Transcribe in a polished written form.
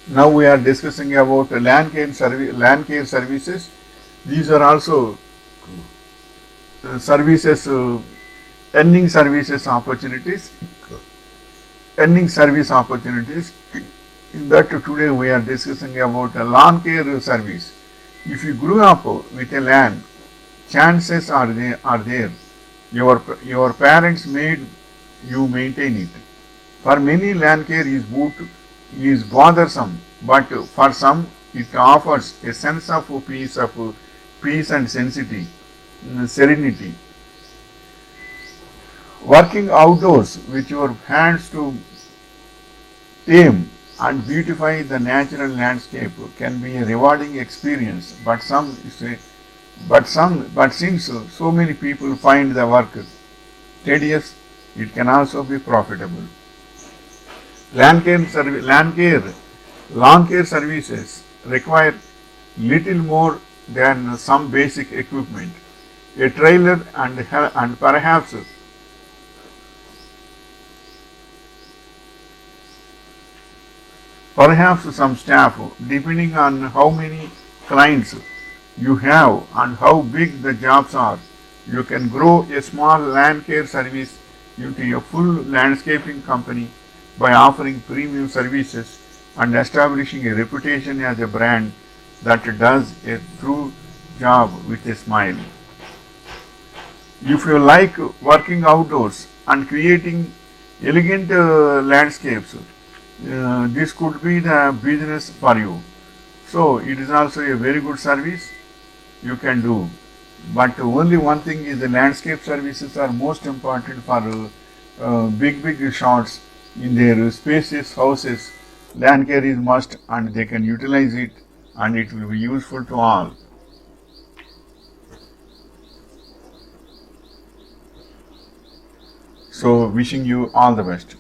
Now we are discussing about land care services. These are also services, earning services opportunities, earning service opportunities. In that today we are discussing about a lawn care service. If you grew up with a land, chances are there your parents made you maintain it. For many, land care is bothersome, but for some, it offers a sense of peace and serenity. Working outdoors with your hands to tame and beautify the natural landscape can be a rewarding experience. But since so many people find the work tedious, it can also be profitable. Lawn care services require little more than some basic equipment, a trailer and perhaps some staff, depending on how many clients you have and how big the jobs are. You can grow a small land care service into a full landscaping company by offering premium services and establishing a reputation as a brand that does a true job with a smile. If you like working outdoors and creating elegant landscapes, this could be the business for you. So it is also a very good service you can do. But only one thing is the landscape services are most important for big shots in their spacious houses. Land care is must and they can utilize it and it will be useful to all. So wishing you all the best.